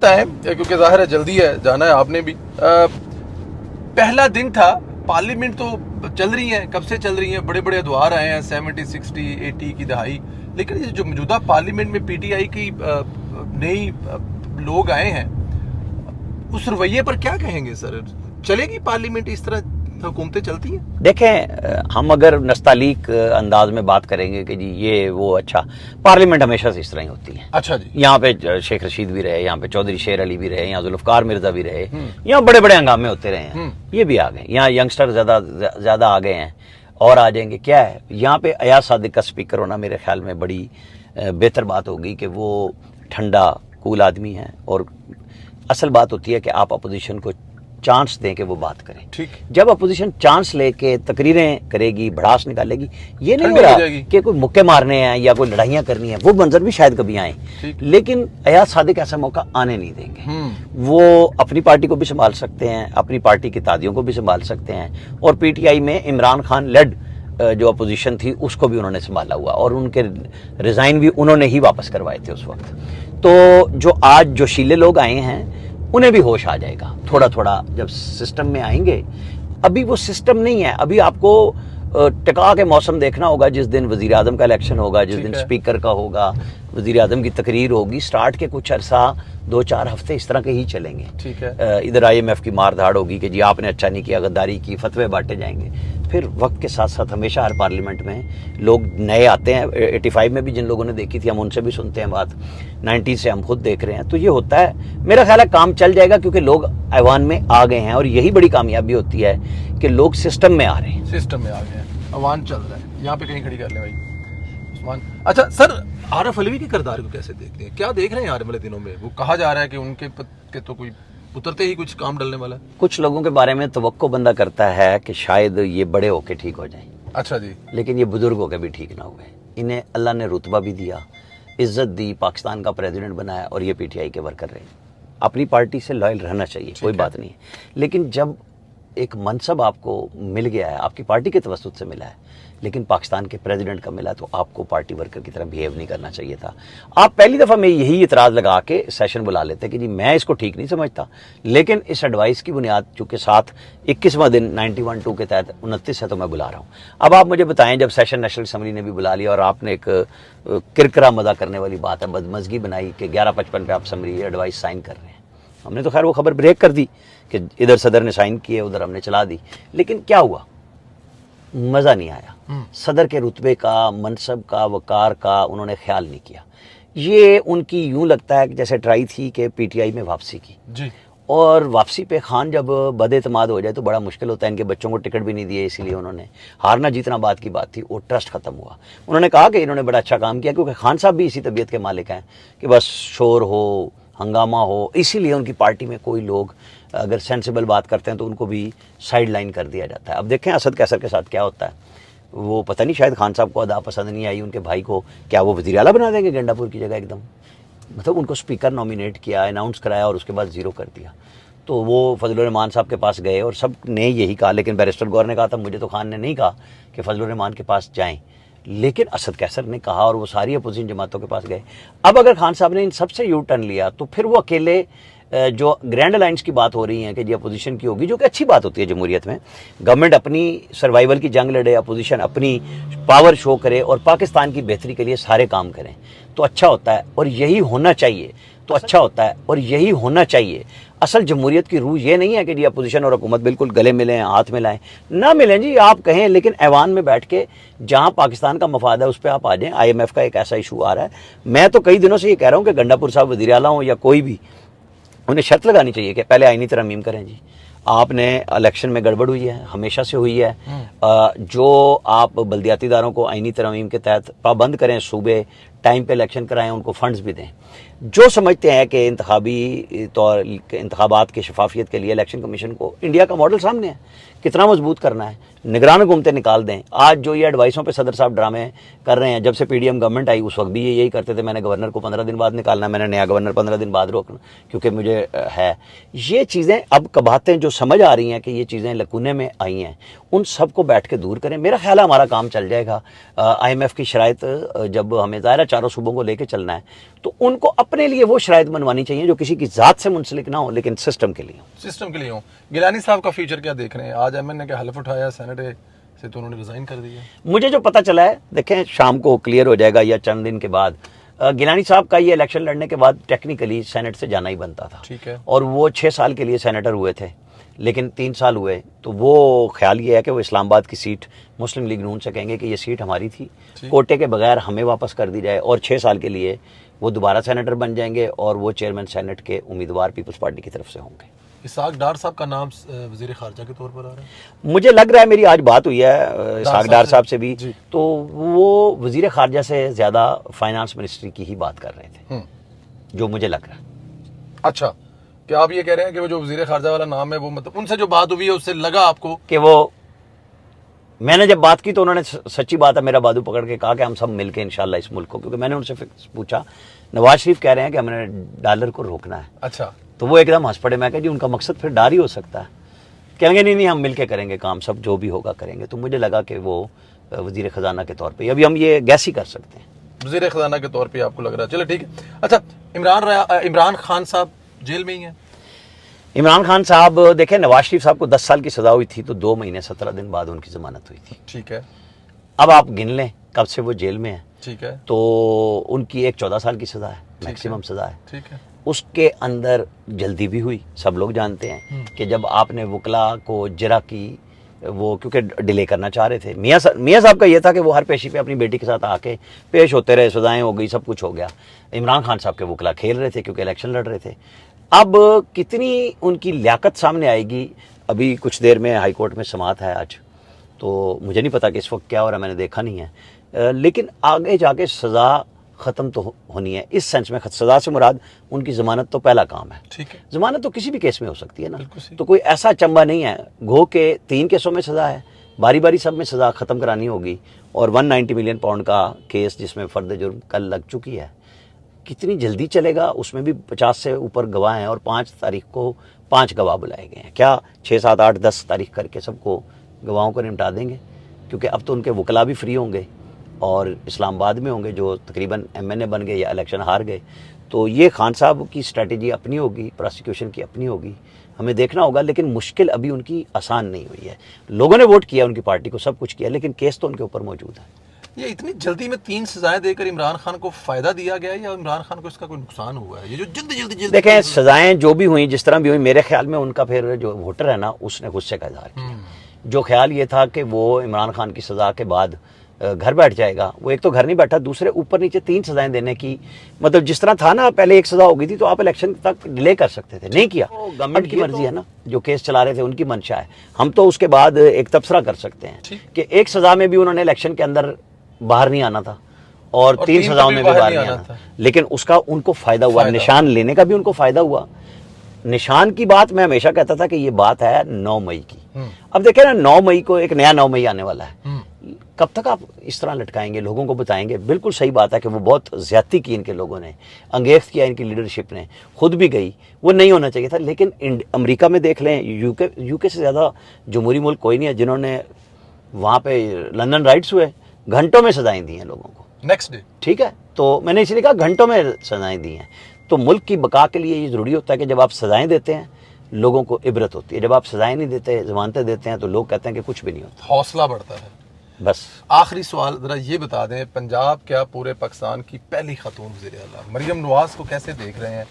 है क्योंकि जाहिर है जल्दी है, जाना है आपने भी। पहला दिन था, पार्लियामेंट तो चल रही है, कब से चल रही है, बड़े बड़े अदवार आए हैं 70, 60, 80 की दहाई, लेकिन ये जो मौजूदा पार्लियामेंट में पीटीआई की नई लोग आए हैं, उस रवैये पर क्या कहेंगे सर? चलेगी पार्लियामेंट इस तरह हुकूमतें चलती हैं? देखें, हम अगर नस्तालीक अंदाज में बात करेंगे कि जी ये वो, अच्छा, पार्लियामेंट हमेशा से इस तरह ही होती है। अच्छा जी। यहाँ पे शेख रशीद भी रहे, यहाँ पे चौधरी शेर अली भी रहे, यहाँ जुल्फकार मिर्जा भी रहे, यहाँ बड़े बड़े हंगामे होते रहे हैं। ये भी आ गए, यहाँ यंगस्टर ज्यादा आ गए हैं और आ जाएंगे। क्या है, यहाँ पे अयाज सादिक का स्पीकर होना मेरे ख्याल में बड़ी बेहतर बात होगी कि वो ठंडा कूल आदमी है। और असल बात होती है कि आप अपोजिशन को चांस दें कि वो बात करें। ठीक। जब अपोजिशन चांस लेके तकरीरें करेगी, भड़ास निकालेगी, ये नहीं हो रहा कि कोई मुक्के मारने हैं या कोई लड़ाइयां करनी है, वो मंजर भी शायद कभी आए, लेकिन अयाज सादिक ऐसा मौका आने नहीं देंगे। वो अपनी पार्टी को भी संभाल सकते हैं, अपनी पार्टी की तादियों को भी संभाल सकते हैं, और पीटीआई में इमरान खान लेड जो अपोजिशन थी उसको भी उन्होंने संभाला हुआ, और उनके रिजाइन भी उन्होंने ही वापस करवाए थे उस वक्त। तो जो आज जोशीले लोग आए हैं उन्हें भी होश आ जाएगा थोड़ा थोड़ा जब सिस्टम में आएंगे। अभी वो सिस्टम नहीं है, अभी आपको टिका के मौसम देखना होगा। जिस दिन वजीर आजम का इलेक्शन होगा, जिस दिन स्पीकर का होगा, वजीर आजम की तकरीर होगी, स्टार्ट के कुछ अरसा 2-4 हफ्ते इस तरह के ही चलेंगे। ठीक है। इधर IMF की मारधाड़ होगी कि जी आपने अच्छा नहीं किया, गद्दारी की, फतवे बांटे जाएंगे। फिर वक्त के साथ साथ हमेशा हर पार्लियामेंट में लोग नए आते हैं। 85 में भी जिन लोगों ने देखी थी हम उनसे भी सुनते हैं बात, 90 से हम खुद देख रहे हैं। तो ये होता है, मेरा ख्याल है काम चल जाएगा क्योंकि लोग ऐवान में आ गए हैं, और यही बड़ी कामयाबी होती है कि लोग सिस्टम में आ रहे हैं। सिस्टम में आ गए हैं, अवान चल रहा है। यहाँ पे कहीं खड़ी कर ले भाई उस्मान। अच्छा सर, आरफ अलवी के किरदार को कैसे देखते हैं, क्या देख रहे हैं आने वाले दिनों में? वो कहा जा रहा है कि उनके के तो कोई उतरते ही कुछ काम डलने वाला है। कुछ लोगों के बारे में तवक्को बंदा करता है कि शायद ये बड़े होके ठीक हो जाएं। अच्छा जी। लेकिन ये बुजुर्ग होके भी ठीक ना हुए। इन्हें अल्लाह ने रुतबा भी दिया, इज्जत दी, पाकिस्तान का प्रेसिडेंट बनाया, और ये पीटीआई के वर्कर रहे। अपनी पार्टी से लॉयल रहना चाहिए, कोई बात नहीं है, लेकिन जब एक मनसब आपको मिल गया है, आपकी पार्टी के तवस्सुत से मिला है, लेकिन पाकिस्तान के प्रेसिडेंट का मिला, तो आपको पार्टी वर्कर की तरह बिहेव नहीं करना चाहिए था। आप पहली दफ़ा में यही इतराज़ लगा के सेशन बुला लेते कि जी मैं इसको ठीक नहीं समझता, लेकिन इस एडवाइस की बुनियाद चूँकि साथ 21वां दिन 91-2 के तहत 29 है तो मैं बुला रहा हूँ। अब आप मुझे बताएं, जब सेशन नेशनल असम्बली ने भी बुला लिया और आपने एक किरकिरा मजा करने वाली बात है, बदमजगी बनाई कि 11:55 पे आप असम्बली एडवाइस साइन कर रहे हैं, हमने तो खैर वो खबर ब्रेक कर दी कि इधर सदर ने साइन किए, उधर हमने चला दी, लेकिन क्या हुआ? मज़ा नहीं आया। सदर के रुतबे का, मनसब का, वकार का उन्होंने ख्याल नहीं किया। ये उनकी यूं लगता है कि जैसे ट्राई थी कि पीटीआई में वापसी की जी। और वापसी पे खान जब बदएतमाद हो जाए तो बड़ा मुश्किल होता है। इनके बच्चों को टिकट भी नहीं दिए, इसीलिए उन्होंने हारना जीतना बात की बात थी, वो ट्रस्ट खत्म हुआ। उन्होंने कहा कि इन्होंने बड़ा अच्छा काम किया, क्योंकि खान साहब भी इसी तबीयत के मालिक हैं कि बस शोर हो, हंगामा हो, इसीलिए उनकी पार्टी में कोई लोग अगर सेंसिबल बात करते हैं तो उनको भी साइड लाइन कर दिया जाता है। अब देखें असद कैसर के साथ क्या होता है, वो पता नहीं, शायद खान साहब को अदा पसंद नहीं आई उनके भाई को, क्या वो वज़ीर आला बना देंगे गंडापुर की जगह एकदम? मतलब उनको स्पीकर नॉमिनेट किया, अनाउंस कराया और उसके बाद ज़ीरो कर दिया। तो वो फजलुर रहमान साहब के पास गए और सब ने यही कहा, लेकिन बैरिस्टर गौर ने कहा था, मुझे तो खान ने नहीं कहा कि फजलुर रहमान के पास जाएं, लेकिन असद कैसर ने कहा और वो सारी अपोजिशन जमातों के पास गए। अब अगर खान साहब ने इन सबसे यू टर्न लिया तो फिर वो अकेले जो ग्रैंड अलायंस की बात हो रही है कि जी अपोजिशन की होगी, जो कि अच्छी बात होती है जमहूरियत में, गवर्नमेंट अपनी सर्वाइवल की जंग लड़े, अपोजिशन अपनी पावर शो करे और पाकिस्तान की बेहतरी के लिए सारे काम करें, तो अच्छा होता है और यही होना चाहिए। तो अच्छा होता है और यही होना चाहिए। असल जमहूरियत की रूह ये नहीं है कि जी अपोजिशन और हुकूमत बिल्कुल गले मिलें, हाथ मिलाएं, ना मिलें जी, आप कहें, लेकिन ऐवान में बैठ के जहां पाकिस्तान का मफाद है उस पर आप आ जाएं। IMF का एक ऐसा इशू आ रहा है, मैं तो कई दिनों से ये कह रहा हूं कि गंडापुर साहब वज़ीर आला हों या कोई भी, उन्हें शर्त लगानी चाहिए कि पहले आईनी तरमीम करें जी। आपने इलेक्शन में गड़बड़ हुई है, हमेशा से हुई है, जो आप बल्दियाती इदारों को आईनी तरमीम के तहत पाबंद करें, सूबे टाइम पे इलेक्शन कराएं, उनको फंड्स भी दें। जो समझते हैं कि इंतखाबी तौर इंतखाबात की शफाफियत के लिए इलेक्शन कमीशन को इंडिया का मॉडल सामने है, कितना मजबूत करना है, निगरान हुकूमतें निकाल दें। आज जो ये एडवाइसों पे सदर साहब ड्रामे कर रहे हैं, जब से PDM गवर्नमेंट आई उस वक्त भी ये यही करते थे, मैंने गवर्नर को 15 दिन बाद निकालना, मैंने नया गवर्नर 15 दिन बाद रोकना क्योंकि मुझे है। ये चीज़ें अब कबातें जो समझ आ रही हैं कि ये चीज़ें लकूने में आई हैं, उन सब को बैठ के दूर करें। मेरा ख्याल है हमारा काम चल जाएगा। IMF की शराइत जब हमें ज़ाहिर चारों सूबों को लेके चलना है, तो उनको अपने लिए वो शराइत बनवानी चाहिए जो किसी की जात से मुंसलिक ना हो, लेकिन सिस्टम के लिए हो। सिस्टम के लिए हो। गिलानी साहब का फ्यूचर क्या देख रहे हैं? आज एमएन ने क्या हलफ उठाया सेनेट से, तो उन्होंने रिजाइन कर दिया। मुझे जो पता चला है, देखें शाम को क्लियर हो जाएगा या चंद दिन के बाद। गिलानी साहब का ये इलेक्शन लड़ने के बाद टेक्निकली सेनेट से जाना ही बनता था। ठीक है। और वो 6 साल के लिए सेनेटर हुए थे, लेकिन 3 साल हुए, तो वो ख्याल ये है कि वो इस्लामाबाद की सीट मुस्लिम लीग नून से कहेंगे कि ये सीट हमारी थी, कोटे के बगैर हमें वापस कर दी जाए, और 6 साल के लिए वो दोबारा सेनेटर बन जाएंगे और वो चेयरमैन सेनेट के उम्मीदवार पीपल्स पार्टी की तरफ से होंगे। इसाक डार साहब का नाम वजीर खारजा के तौर पर आ रहा है। मुझे लग रहा है, मेरी आज बात हुई है इसाक डार साहब से भी, तो वो वजीर खारजा से ज्यादा फाइनेंस मिनिस्ट्री की ही बात कर रहे थे, जो मुझे लग रहा है। अच्छा, क्या आप ये कह रहे हैं कि वो जो वजीर खारजा वाला नाम है, वो मतलब उनसे जो बात हुई है उससे लगा आपको कि वो, मैंने जब बात की तो उन्होंने सच्ची बात है मेरा बाजू पकड़ के कहा कि हम सब मिलके इंशाल्लाह इस मुल्क को, क्योंकि मैंने उनसे पूछा, नवाज शरीफ कह रहे हैं कि हमने डॉलर को रोकना है। अच्छा, तो वो एकदम हंस पड़े। मैं कहा जी उनका मकसद फिर डार ही हो सकता है। कहेंगे नहीं हम मिलके करेंगे काम, सब जो भी होगा करेंगे। तो मुझे लगा कि वो वजीर खजाना के तौर पे, अभी हम ये गैस ही कर सकते हैं, वजीर खजाना के तौर पे आपको लग रहा है। चलो ठीक है। अच्छा, इमरान खान साहब जेल में ही हैं। इमरान खान साहब, देखें नवाज शरीफ साहब को 10 साल की सजा हुई थी, तो 2 महीने 17 दिन बाद उनकी जमानत हुई थी। ठीक है। अब आप गिन लें कब से वो जेल में है। ठीक है। तो उनकी एक 14 साल की सजा है, मैक्सिमम सजा है। ठीक है। उसके अंदर जल्दी भी हुई, सब लोग जानते हैं कि जब आपने वकला को जरा की, वो क्योंकि डिले करना चाह रहे थे, मियाँ साहब का ये था कि वो हर पेशी पे अपनी बेटी के साथ आके पेश होते रहे, सजाएं हो गई, सब कुछ हो गया। इमरान खान साहब के वकला खेल रहे थे क्योंकि इलेक्शन लड़ रहे थे। अब कितनी उनकी लियाकत सामने आएगी, अभी कुछ देर में हाई कोर्ट में समाअत है आज, तो मुझे नहीं पता कि इस वक्त क्या हो रहा है, मैंने देखा नहीं है, लेकिन आगे जाके सज़ा ख़त्म तो होनी है। इस सेंस में सज़ा से मुराद उनकी ज़मानत तो पहला काम है। ठीक है। ज़मानत तो किसी भी केस में हो सकती है ना, तो कोई ऐसा चंबा नहीं है। घो के 3 केसों में सज़ा है, बारी बारी सब में सज़ा ख़त्म करानी होगी। और 190 मिलियन पाउंड का केस जिसमें फ़र्द जुर्म कल लग चुकी है, कितनी जल्दी चलेगा, उसमें भी 50 से ऊपर गवाह हैं और 5 तारीख को 5 गवाह बुलाए गए हैं। क्या 6, 7, 8, 10 तारीख करके सबको गवाहों को निपटा देंगे? क्योंकि अब तो उनके वकला भी फ्री होंगे और इस्लामाबाद में होंगे, जो तकरीबन MNA बन गए या इलेक्शन हार गए। तो ये खान साहब की स्ट्रैटेजी अपनी होगी, प्रोसिक्यूशन की अपनी होगी, हमें देखना होगा। लेकिन मुश्किल अभी उनकी आसान नहीं हुई है। लोगों ने वोट किया उनकी पार्टी को, सब कुछ किया, लेकिन केस तो उनके ऊपर मौजूद है। ये इतनी जल्दी में 3 सजाएं देकर इमरान खान को फायदा दिया गया है या इमरान खान को इसका कोई नुकसान हुआ है? ये जो जल्दी देखें, सजाएं जो भी हुई, जिस तरह भी हुई, मेरे ख्याल में उनका फिर जो वोटर है ना, उसने गुस्से का इजहार किया। जो ख्याल ये था कि वो इमरान खान की सजा के बाद घर बैठ जाएगा, वो एक तो घर नहीं बैठा, दूसरे ऊपर नीचे 3 सजाएं देने की, मतलब जिस तरह था ना, पहले 1 सजा हो गई थी तो आप इलेक्शन तक डिले कर सकते थे, नहीं किया। गवर्नमेंट की मर्जी है ना, जो केस चला रहे थे उनकी मंशा है। हम तो उसके बाद एक तबसरा कर सकते हैं कि 1 सजा में भी उन्होंने इलेक्शन के अंदर बाहर नहीं आना था और 3 सजाओं में भी बाहर नहीं आना था, लेकिन उसका उनको फायदा हुआ, निशान लेने का भी उनको फायदा हुआ। निशान की बात मैं हमेशा कहता था कि ये बात है 9 मई की। अब देखें ना, 9 मई को एक नया 9 मई आने वाला है, कब तक आप इस तरह लटकाएंगे, लोगों को बताएंगे? बिल्कुल सही बात है कि वो बहुत ज्यादती की इनके लोगों ने, अंगेख्त किया इनकी लीडरशिप ने, खुद भी गई, वो नहीं होना चाहिए था। लेकिन अमेरिका में देख लें, यूके से ज़्यादा जमहूरी मुल्क कोई नहीं है जिन्होंने वहाँ पे लंदन राइट्स हुए, घंटों में सजाएं दी हैं लोगों को, नेक्स्ट डे। ठीक है, तो मैंने इसलिए कहा घंटों में सजाएं दी हैं। तो मुल्क की बका के लिए ये ज़रूरी होता है कि जब आप सजाएं देते हैं लोगों को इबरत होती है, जब आप सजाएं नहीं देते, जमानतें देते हैं, तो लोग कहते हैं कि कुछ भी नहीं होता, हौसला बढ़ता है। बस आखिरी सवाल जरा ये बता दें, पंजाब क्या पूरे पाकिस्तान की पहली खातून वज़ीर आला मरियम नवाज को कैसे देख रहे हैं?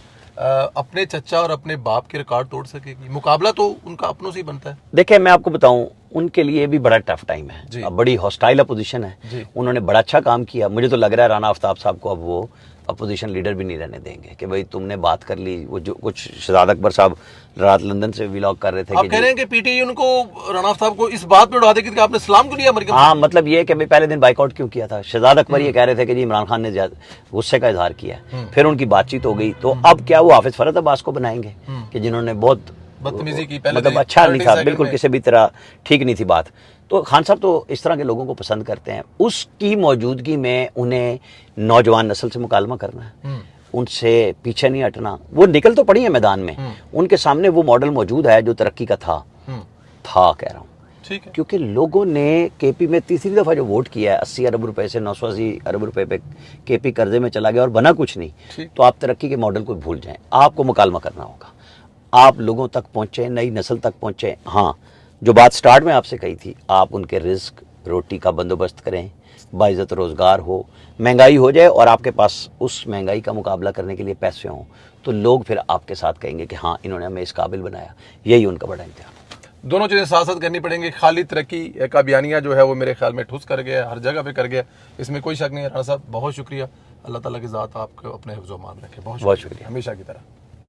अपने चचा और अपने बाप के रिकॉर्ड तोड़ सकेगी? मुकाबला तो उनका अपनों से ही बनता है। देखिए, मैं आपको बताऊं, उनके लिए भी बड़ा टफ टाइम है, अब बड़ी हॉस्टाइल अपोजिशन है। उन्होंने बड़ा अच्छा काम किया, मुझे तो लग रहा है राना आफ्ताब साहब को अब वो अपोजिशन लीडर भी नहीं रहने देंगे कि भाई तुमने बात कर ली। वो जो कुछ शहजाद अकबर साहब रात लंदन से व्लॉग कर रहे थे, आप कह रहे हैं कि पीटीआई उनको, राना आफ्ताब को इस बात पे उड़ा दे कि आपने सलाम क्यों लिया मरियम? हाँ, मतलब ये कि भाई पहले दिन बाइकआउट क्यों किया था। शहजाद अकबर ये कह रहे थे कि जी इमरान खान ने गुस्से का इजहार किया, फिर उनकी बातचीत हो गई। तो अब क्या वो हाफिज फरहत अब्बास को बनाएंगे कि जिन्होंने बहुत बदतमीजी की, मतलब अच्छा नहीं था, बिल्कुल किसी भी तरह ठीक नहीं थी बात। तो खान साहब तो इस तरह के लोगों को पसंद करते हैं। उसकी मौजूदगी में उन्हें नौजवान नस्ल से मुकालमा करना है, उनसे पीछे नहीं हटना। वो निकल तो पड़ी है मैदान में, उनके सामने वो मॉडल मौजूद है जो तरक्की का था कह रहा हूँ। ठीक है। क्योंकि लोगों ने केपी में तीसरी दफा जो वोट किया है 80 अरब रुपए से 980 अरब रुपए पे केपी कर्जे में चला गया और बना कुछ नहीं, ठीक। तो आप तरक्की के मॉडल को भूल जाएं। आपको मुकालमा करना होगा, आप लोगों तक पहुंचे, नई नस्ल तक पहुंचे। हाँ, जो बात स्टार्ट में आपसे कही थी, आप उनके रिस्क रोटी का बंदोबस्त करें, बाइज्जत रोजगार हो, महंगाई हो जाए और आपके पास उस महंगाई का मुकाबला करने के लिए पैसे हों, तो लोग फिर आपके साथ कहेंगे कि हाँ, इन्होंने हमें इस काबिल बनाया। यही उनका बड़ा इम्तिहान। दोनों चीज़ें साथ साथ करनी पड़ेंगी। खाली तरक्की का बयानिया जो है वो मेरे ख्याल में ठुस कर गया, हर जगह पे कर गया, इसमें कोई शक नहीं है। राणा साहब बहुत शुक्रिया, अल्लाह ताला की ज़ात आपको अपने हिफ्ज़-ओ-मान रखे। बहुत शुक्रिया, हमेशा की तरह।